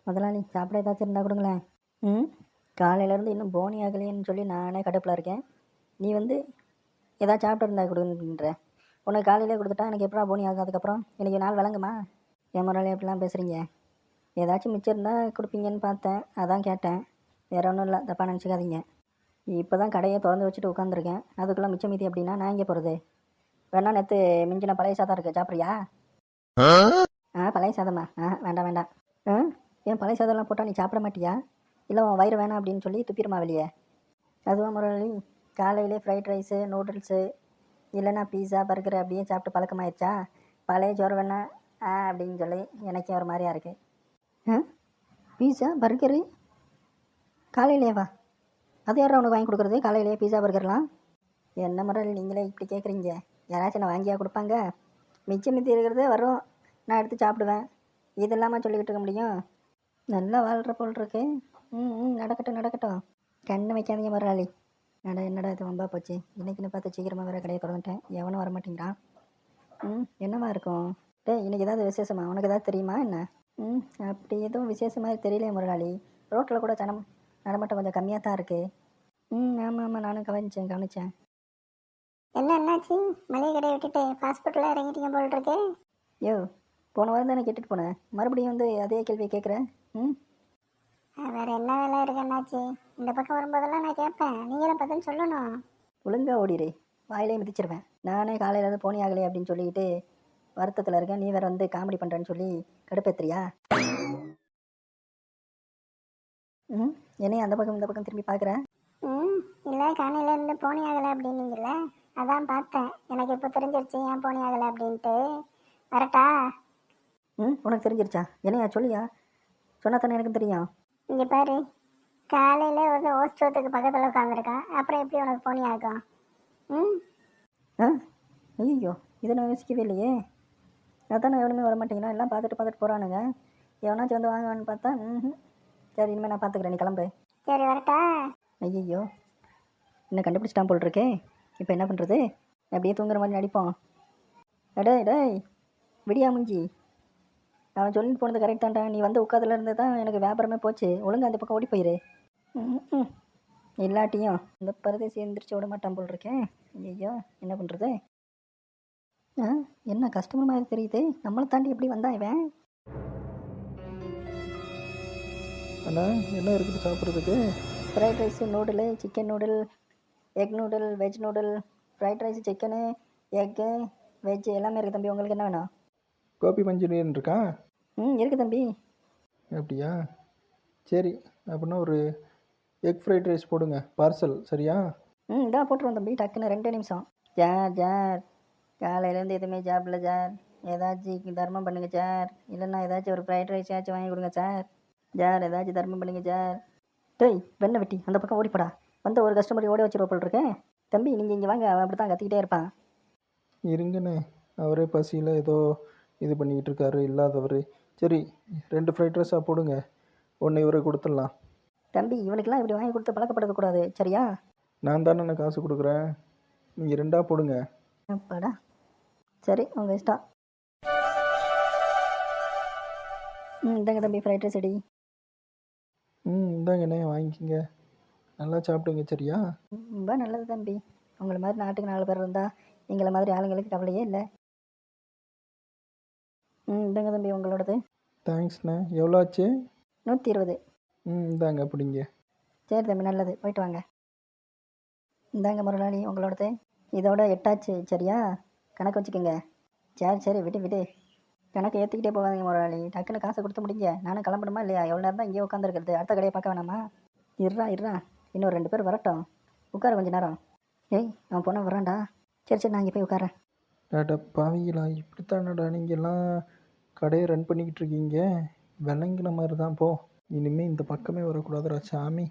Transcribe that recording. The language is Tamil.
முதலாளி சாப்பிட ஏதாச்சும் இருந்தால் கொடுங்களேன். ம் காலையிலேருந்து இன்னும் போனி ஆகலையேன்னு சொல்லி நானே கடுப்பில் இருக்கேன். நீ வந்து ஏதாச்சும் சாப்பிட்டு இருந்தா கொடுன்ற. உனக்கு காலையிலே கொடுத்துட்டா எனக்கு எப்படா போனி ஆகும்? அதுக்கப்புறம் எனக்கு நாள் விளங்குமா? என் முதலாளி எப்படிலாம் பேசுகிறீங்க? ஏதாச்சும் மிச்சம் இருந்தால் கொடுப்பீங்கன்னு பார்த்தேன், அதான் கேட்டேன். வேற ஒன்றும் இல்லை, தப்பாக நினச்சிக்காதீங்க. இப்போ தான் கடையை திறந்து வச்சுட்டு உட்காந்துருக்கேன். அதுக்குள்ளே மிச்சம் மீதி அப்படின்னா நான் எங்கே போகிறது? வேணா நேற்று மிஞ்சின பழைய சாதம் இருக்குது, சாப்பிட்றியா? பழைய சாதமா? வேண்டாம் வேண்டாம். ஆ ஏன் பழைய சாதம்லாம் போட்டால் நீ சாப்பிட மாட்டியா? இல்லை உன் வயிறு வேணாம் அப்படின்னு சொல்லி துப்பிடுமா வெளியே? அதுவும் முரளி, காலையிலே ஃப்ரைட் ரைஸு, நூடுல்ஸு, இல்லைன்னா பீஸா, பர்கர் அப்படியே சாப்பிட்டு பழக்கமாயிடுச்சா? பழைய சோறு வேணா அப்படின்னு சொல்லி எனக்கே ஒரு மாதிரியா இருக்குது. பீஸா பர்கரு காலையிலேவா? அது யாரும் உனக்கு வாங்கி கொடுக்குறது காலையிலேயே பீஸா பர்கர்லாம்? என்ன முரளி நீங்களே இப்படி கேட்குறீங்க? யாராச்சும் நான் வாங்கியா கொடுப்பாங்க? மிச்சம் மித்தி இருக்கிறதே வரும், நான் எடுத்து சாப்பிடுவேன். இது இல்லாமல் சொல்லிக்கிட்டு இருக்க முடியும்? நல்லா வாழ்கிற போல் இருக்கு. நடக்கட்டும் நடக்கட்டும், கண்ணு வைக்காதீங்க முதலாளி. என்னடா இது வம்பா போச்சு. இன்னைக்குன்னு பார்த்து சீக்கிரமாக வேறு கடையை திறந்துட்டேன், எவனும் வர மாட்டேங்கிறான். என்னவா இருக்கும்? இன்னைக்கு ஏதாவது விசேஷமா? உனக்கு ஏதாவது தெரியுமா என்ன? அப்படி எதுவும் விசேஷமாக தெரியலையே முதலாளி. ரோட்டில் கூட நடமாட்டம் கொஞ்சம் கம்மியாக தான் இருக்குது. ஆமாம் ஆமாம், நானும் கவனிச்சேன். என்னாச்சு? மளிகை கடையை விட்டுட்டு ஹாஸ்பிட்டலில் இறங்கிட்டீங்க போல் இருக்கு. யோ, போன வாரம் தானே கேட்டுட்டு போனேன், மறுபடியும் வந்து அதே கேள்வியை கேட்குறேன். வேற என்ன வேலை இருக்கு என்னாச்சு? இந்த பக்கம் வரும்போதெல்லாம் நான் கேட்பேன், நீங்களும் பதில் சொல்லணும். ஒழுங்கா ஓடிடு, வாயிலே மிதிச்சிருவேன். நானே காலையிலேருந்து போனி ஆகலை அப்படின்னு சொல்லிக்கிட்டு வருத்தத்தில் இருக்கேன். நீ வேற வந்து காமெடி பண்ணுறேன்னு சொல்லி கடுப்பேத்துறியா? என்னையும் அந்த பக்கம் இந்த பக்கம் திரும்பி பார்க்குறேன். இல்லை, காலையிலேருந்து போனி ஆகலை அப்படின்னீங்கல்ல, அதான் பார்த்தேன். எனக்கு இப்போ தெரிஞ்சிருச்சு ஏன் போனி ஆகலை அப்படின்ட்டு. வரட்டா? உனக்கு தெரிஞ்சிருச்சா? என்னையா சொல்லியா? சொன்னா தானே எனக்கு தெரியும். இங்கே பாரு, காலையில் வந்து ஓஸ்டோத்துக்கு பக்கத்தில் உட்காந்துருக்கான், அப்புறம் எப்படி உனக்கு போனி ஆகும்? ஐயோ, இதை நான் யோசிக்கவே இல்லையே. அதான் எவனுமே வர மாட்டேங்கிறான், எல்லாம் பார்த்துட்டு போகிறானுங்க. எவனாச்சும் வந்து வாங்குவான்னு பார்த்தா சரி, இனிமேல் நான் பார்த்துக்கிறேன், நீ கிளம்பு. சரி, வரட்டா? ஐயோ, என்ன கண்டுபிடிச்சிட்டான் போல் இருக்கே. இப்போ என்ன பண்ணுறது? அப்படியே தூங்குற மாதிரி நடிப்போம். டேய் விடியா முஞ்சி, அவன் சொல்லிட்டு போனது கரெக்ட் தான்டா. நீ வந்து உட்காதுல இருந்து தான் எனக்கு வியாபாரமே போச்சு. ஒழுங்கு அந்த பக்கம் ஓடி போயிரு. இல்லாட்டியும் இந்த பரதேசி எந்திரிச்சு விட மாட்டான் போல் இருக்கேன். ஐயோ, என்ன பண்ணுறது? என்ன கஸ்டமர் மாதிரி தெரியுது. நம்மளை தாண்டி எப்படி வந்தான் இவன்? அண்ணா, என்ன இருக்குது சாப்பிட்றதுக்கு? Fried rice, noodle, chicken noodle, egg noodle, veg noodle, fried rice, chicken, egg, veg எல்லாமே இருக்குது தம்பி. உங்களுக்கு என்ன வேணும்? கோபி மஞ்சூரியன் இருக்கா? இருக்குது தம்பி. அப்படியா? சரி, அப்படின்னா ஒரு எக் ஃப்ரைட் ரைஸ் போடுங்க, பார்சல். சரியா? இதான் போட்டுருவோம் தம்பி, டக்குன்னு 2 நிமிஷம். ஜார் காலையிலேருந்து எதுவுமே ஜாப்பில்ல சார். ஏதாச்சும் தர்மம் பண்ணுங்க சார். இல்லைன்னா ஏதாச்சும் ஒரு ஃப்ரைட் ரைஸ் ஏதாச்சும் வாங்கி கொடுங்க சார். ஏதாச்சும் தர்மம் பண்ணுங்க சார். வெண்ணெய் வெட்டி அந்த பக்கம் ஓடிப்படா. வந்து ஒரு கஸ்டமர் ஓடி வச்சுருவ போல் இருக்கேன். தம்பி நீங்கள் இங்கே வாங்க, அவன் அப்படி தான் கத்திக்கிட்டே இருப்பான். இருங்கண்ணே, அவரே பசியில் ஏதோ இது பண்ணிக்கிட்டு இருக்காரு, இல்லாதவர். சரி, 2 ஃப்ரைட் ரைஸாக போடுங்க, 1 இவரை கொடுத்துடலாம். தம்பி, இவனுக்கெல்லாம் இப்படி வாங்கி கொடுத்து பழக்கப்படுத்தக்கூடாது, சரியா? நான் தானே நான் காசு கொடுக்குறேன், நீங்கள் 2 போடுங்க. அப்பாடா, சரி உங்கள் இஷ்டம். இந்தாங்க தம்பி ஃப்ரைட் ரைஸ் ரெடி. இந்தாங்கண்ணே, வாங்கிக்கோங்க, நல்லா சாப்பிடுங்க. சரியா? ரொம்ப நல்லது தம்பி. உங்களை மாதிரி நாட்டுக்கு 4 பேர் இருந்தால் எங்களை மாதிரி ஆளுங்களுக்கு கவலையே இல்லை. இந்தாங்க தம்பி உங்களோடது. தேங்க்ஸ்ண்ணே. எவ்வளோ ஆச்சு? 120. இந்தாங்க அப்படிங்க. சரி தம்பி, நல்லது, போயிட்டு வாங்க. இந்தாங்க முதலாளி உங்களோடது. இதோட 8 ஆச்சு, சரியா? கணக்கு வச்சுக்கோங்க. சரி விட்டு கணக்கு ஏற்றிக்கிட்டே போகாதீங்க முதலாளி. டக்குன்னு காசை கொடுத்து முடிங்க. நானும் கிளம்பணுமா இல்லையா? எவ்வளோ நேரம் தான் இங்கேயே உட்காந்துருக்கிறது? அடுத்த கடையை பார்க்க வேணாமா? இருறா இன்னும் 2 பேர் வரட்டும், உட்கார கொஞ்சம் நேரம். அவன் போனால் வரான்டா. சரி நான் இங்கே போய் உட்காரேன். டாடா பாவிங்களா, இப்படித்தானடா நீங்கள்லாம் கடையை ரன் பண்ணிக்கிட்டு இருக்கீங்க? விளங்கின மாதிரி தான் போ. இனிமேல் இந்த பக்கமே வரக்கூடாதுடா சாமி.